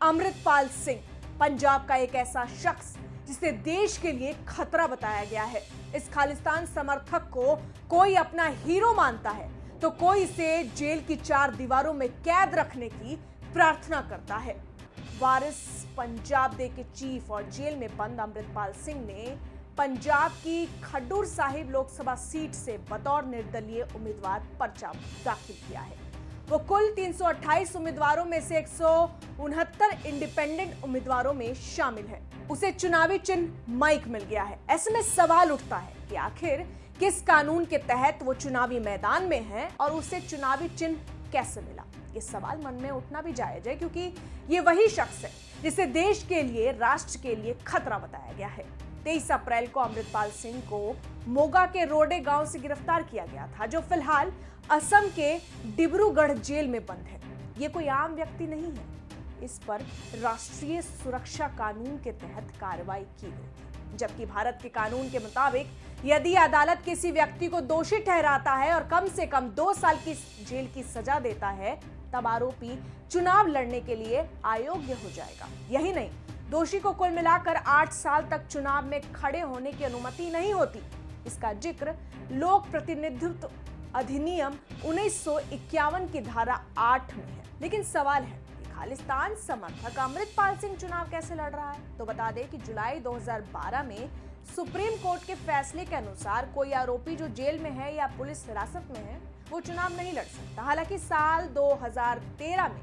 अमृतपाल सिंह पंजाब का एक ऐसा शख्स जिसे देश के लिए खतरा बताया गया है। इस खालिस्तान समर्थक को कोई अपना हीरो मानता है तो कोई इसे जेल की 4 दीवारों में कैद रखने की प्रार्थना करता है। वारिस पंजाब डे के चीफ और जेल में बंद अमृतपाल सिंह ने पंजाब की खडूर साहिब लोकसभा सीट से बतौर निर्दलीय उम्मीदवार पर्चा दाखिल किया है। वो कुल 328 उम्मीदवारों में से 169 इंडिपेंडेंट उम्मीदवारों में शामिल है। उसे चुनावी चिन्ह माइक मिल गया है। ऐसे में सवाल उठता है कि आखिर किस कानून के तहत वो चुनावी मैदान में है और उसे चुनावी चिन्ह कैसे मिला। ये सवाल मन में उठना भी जायज है, क्योंकि ये वही शख्स है जिसे देश के लिए, राष्ट्र के लिए खतरा बताया गया है। 23 अप्रैल को अमृतपाल सिंह को मोगा के रोडे गांव से गिरफ्तार किया गया था, जो फिलहाल असम के डिब्रूगढ़ जेल में बंद है। ये कोई आम व्यक्ति नहीं है। इस पर राष्ट्रीय सुरक्षा कानून के तहत कार्रवाई की गई, जबकि भारत के कानून के मुताबिक यदि अदालत किसी व्यक्ति को दोषी ठहराता है और कम से कम 2 साल की जेल की सजा देता है, तब आरोपी चुनाव लड़ने के लिए अयोग्य हो जाएगा। यही नहीं, दोषी को कुल मिलाकर 8 साल तक चुनाव में खड़े होने की अनुमति नहीं होती। इसका जिक्र लोक प्रतिनिधित्व अधिनियम 1951 की धारा 8 में है। लेकिन सवाल है कि खालिस्तान समर्थक अमृतपाल सिंह चुनाव कैसे लड़ रहा है। तो बता दें कि जुलाई 2012 में सुप्रीम कोर्ट के फैसले के अनुसार कोई आरोपी जो जेल में है या पुलिस हिरासत में है, वो चुनाव नहीं लड़ सकता। हालांकि साल 2013 में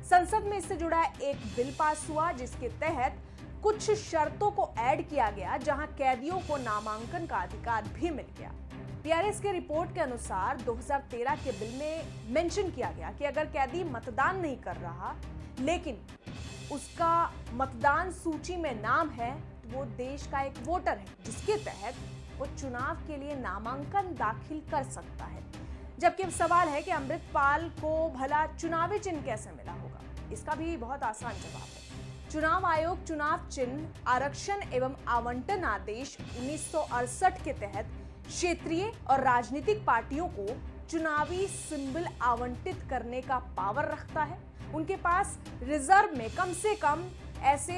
संसद में इससे जुड़ा एक बिल पास हुआ, जिसके तहत कुछ शर्तों को ऐड किया गया, जहां कैदियों को नामांकन का अधिकार भी मिल गया। पीआरएस के रिपोर्ट के अनुसार 2013 के बिल में मेंशन किया गया कि अगर कैदी मतदान नहीं कर रहा लेकिन उसका मतदान सूची में नाम है, तो वो देश का एक वोटर है, जिसके तहत वो चुनाव के लिए नामांकन दाखिल कर सकता है। जबकि अब सवाल है कि अमृतपाल को भला चुनावी चिन्ह कैसे मिला होगा। इसका भी बहुत आसान जवाब है। चुनाव आयोग चुनाव चिन्ह आरक्षण एवं आवंटन आदेश 1968 के तहत क्षेत्रीय और राजनीतिक पार्टियों को चुनावी सिंबल आवंटित करने का पावर रखता है। उनके पास रिजर्व में कम से कम ऐसे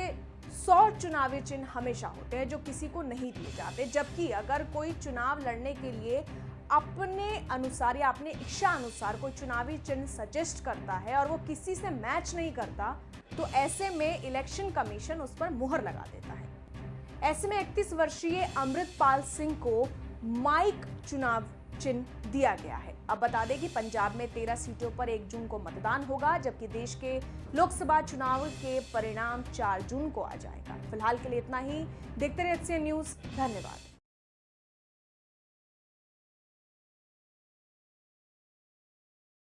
100 चुनावी चिन्ह हमेशा होते हैं जो किसी को नहीं दिए जाते। जबकि अगर कोई चुनाव लड़ने के लिए अपने अनुसार या अपने इच्छा अनुसार कोई चुनावी चिन्ह सजेस्ट करता है और वो किसी से मैच नहीं करता, तो ऐसे में इलेक्शन कमीशन उस पर मुहर लगा देता है। ऐसे में 31 वर्षीय अमृतपाल सिंह को माइक चुनाव चिन्ह दिया गया है। अब बता दें कि पंजाब में 13 सीटों पर 1 जून को मतदान होगा, जबकि देश के लोकसभा चुनाव के परिणाम 4 जून को आ जाएगा। फिलहाल के लिए इतना ही। देखते रहिए HCN न्यूज़। धन्यवाद।